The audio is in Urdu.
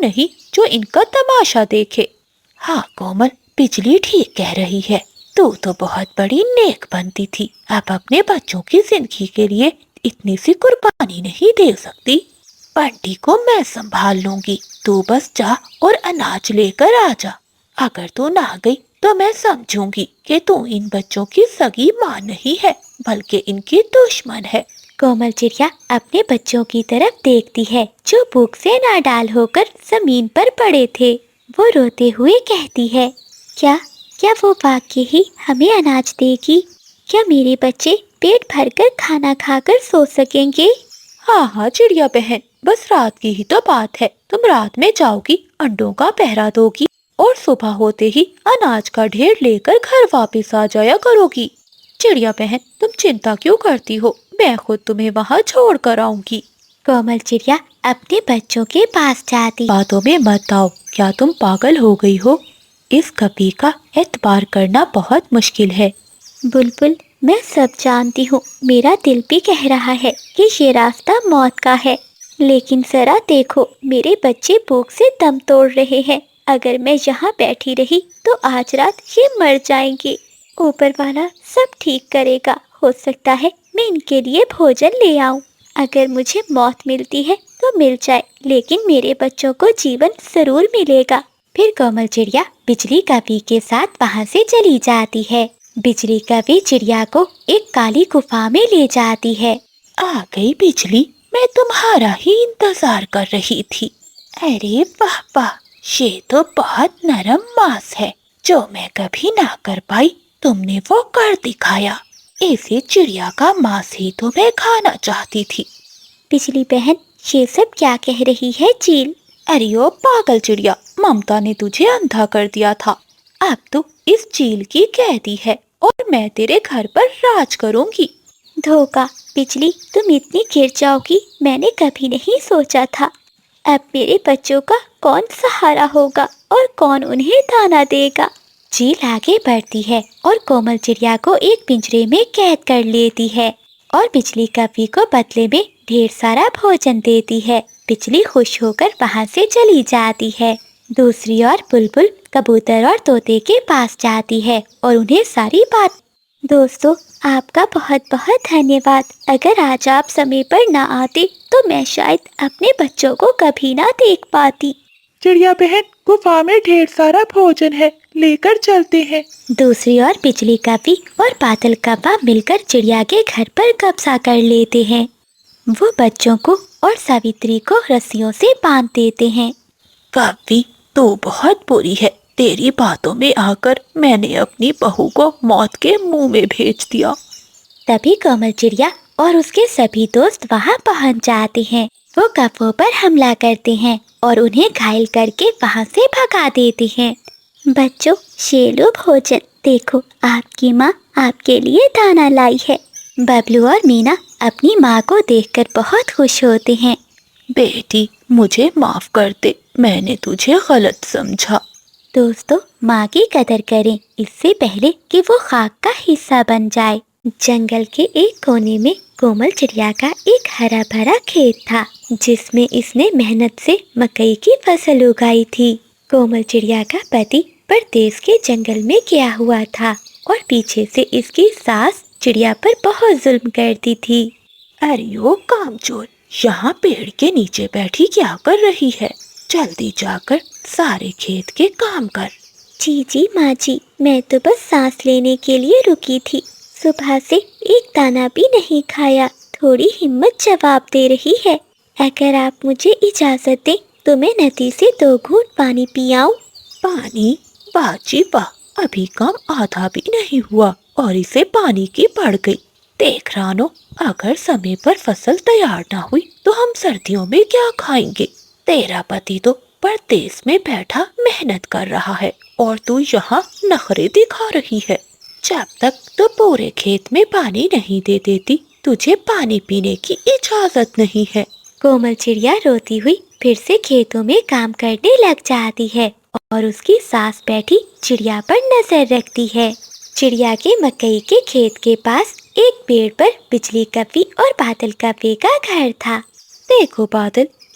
نہیں جو ان کا تماشا دیکھے۔ ہاں کومل، بجلی ٹھیک کہہ رہی ہے، تو بہت بڑی نیک بنتی تھی، اب اپنے بچوں کی زندگی کے لیے اتنی سی قربانی نہیں دے سکتی۔ بنٹی کو میں سنبھال لوں گی، تو بس جا اور اناج لے کر آ جا۔ اگر تو نہ گئی تو میں سمجھوں گی کہ تو ان بچوں کی سگی ماں نہیں ہے بلکہ ان کی دشمن ہے۔ کومل چڑیا اپنے بچوں کی طرف دیکھتی ہے جو بھوک سے ناڈال ہو کر زمین پر پڑے تھے۔ وہ روتے ہوئے کہتی ہے، کیا وہ واقعی ہی ہمیں اناج دے گی؟ کیا میرے بچے پیٹ بھر کر کھانا کھا کر سو سکیں گے؟ ہاں چڑیا بہن، بس رات کی ہی تو بات ہے، تم رات میں جاؤ گی، انڈوں کا پہرا دو گی اور صبح ہوتے ہی اناج کا ڈھیر لے کر گھر واپس آ جایا کرو گی۔ چڑیا بہن، تم چنتا کیوں کرتی ہو؟ میں خود تمہیں وہاں چھوڑ کر آؤں گی۔ کومل چڑیا اپنے بچوں کے پاس جاتی۔ باتوں میں مت آؤ، کیا تم پاگل ہو گئی ہو؟ اس کپی کا اعتبار کرنا بہت مشکل ہے۔ بلبل، میں سب جانتی ہوں، میرا دل بھی کہہ رہا ہے کہ یہ راستہ موت کا ہے، لیکن ذرا دیکھو، میرے بچے بھوک سے دم توڑ رہے ہیں۔ اگر میں یہاں بیٹھی رہی تو آج رات یہ مر جائیں گے۔ اوپر والا سب ٹھیک کرے گا، ہو سکتا ہے میں ان کے لیے بھوجن لے آؤں۔ اگر مجھے موت ملتی ہے تو مل جائے، لیکن میرے بچوں کو جیون ضرور ملے گا۔ پھر کومل چڑیا بجلی کپی کے ساتھ وہاں سے چلی جاتی ہے۔ بجلی کپی چڑیا کو ایک کالی غفا میں لے جاتی ہے۔ آ گئی بجلی، میں تمہارا ہی انتظار کر رہی تھی۔ ارے واہ واہ، یہ تو بہت نرم ماس ہے، جو میں کبھی نہ کر پائی تم نے وہ کر دکھایا۔ اسے چڑیا کا ماس ہی تو میں کھانا چاہتی تھی۔ بجلی بہن، یہ سب کیا کہہ رہی ہے چیل؟ ارے او پاگل چڑیا، ممتا نے تجھے اندھا کر دیا تھا، اب تو اس چیل کی قیدی ہے اور میں تیرے گھر پر راج کروں گی۔ دھوکا، بجلی تم اتنی گر جاؤ گی میں نے کبھی نہیں سوچا تھا۔ اب میرے بچوں کا کون سہارا ہوگا اور کون انہیں دانا دے گا؟ چیل آگے بڑھتی ہے اور کومل چڑیا کو ایک پنجرے میں قید کر لیتی ہے اور بجلی کپی کو بدلے میں ڈھیر سارا بھوجن دیتی ہے۔ بجلی خوش ہو کر وہاں سے چلی جاتی ہے۔ دوسری اور بلبل کبوتر اور طوطے کے پاس جاتی ہے اور انہیں ساری بات۔ دوستو، آپ کا بہت بہت دھنیہ واد۔ اگر آج آپ سمے پر نہ آتے تو میں شاید اپنے بچوں کو کبھی نہ دیکھ پاتی۔ چڑیا بہن، غفا میں ڈھیر سارا بھوجن ہے، لے کر چلتے ہیں۔ دوسری اور بجلی کپی اور بادل کپا مل کر چڑیا کے گھر پر قبضہ کر لیتے ہیں۔ وہ بچوں کو اور ساوتری کو رسیوں سے باندھ دیتے ہیں۔ کپی، تو بہت بری ہے، تیری باتوں میں آ کر میں نے اپنی بہو کو موت کے منہ میں بھیج دیا۔ تبھی کومل چڑیا اور اس کے سبھی دوست وہاں پہنچ جاتے ہیں۔ وہ کپوں پر حملہ کرتے ہیں اور انہیں گھائل کر کے وہاں سے بھگا دیتے ہیں۔ بچوں، شیلو بھوجن، دیکھو آپ کی ماں آپ کے لیے دانا لائی ہے۔ ببلو اور مینا اپنی ماں کو دیکھ کر بہت خوش ہوتے ہیں۔ بیٹی، مجھے معاف کر دے، میں نے تجھے غلط سمجھا۔ دوستو، ماں کی قدر کریں اس سے پہلے کہ وہ خاک کا حصہ بن جائے۔ جنگل کے ایک کونے میں کومل چڑیا کا ایک ہرا بھرا کھیت تھا جس میں اس نے محنت سے مکئی کی فصل اگائی تھی۔ کومل چڑیا کا پتی پردیس کے جنگل میں گیا ہوا تھا اور پیچھے سے اس کی ساس چڑیا پر بہت ظلم کرتی تھی۔ ارے او کامچور، یہاں پیڑ کے نیچے بیٹھی کیا کر رہی ہے؟ جلدی جا کر سارے کھیت کے کام کر۔ جی ماں جی، میں تو بس سانس لینے کے لیے رکی تھی، صبح سے ایک دانہ بھی نہیں کھایا، تھوڑی ہمت جواب دے رہی ہے۔ اگر آپ مجھے اجازت دیں تو میں ندی سے 2 گھونٹ پانی پی آؤں۔ پانی؟ واہ جی واہ، ابھی کام آدھا بھی نہیں ہوا اور اسے پانی کی پڑ گئی۔ دیکھ رانو، اگر سمے پر فصل تیار نہ ہوئی تو ہم سردیوں میں کیا کھائیں گے؟ تیرا پتی تو پردیس میں بیٹھا محنت کر رہا ہے اور تو یہاں نخرے دکھا رہی ہے۔ جب تک تو پورے کھیت میں پانی نہیں دے دیتی، تجھے پانی پینے کی اجازت نہیں ہے۔ کومل چڑیا روتی ہوئی پھر سے کھیتوں میں کام کرنے لگ جاتی ہے اور اس کی ساس بیٹھی چڑیا پر نظر رکھتی ہے۔ چڑیا کے مکئی کے کھیت کے پاس ایک پیڑ پر بجلی کپی اور بادل کپی کا گھر تھا۔ دیکھو بادل،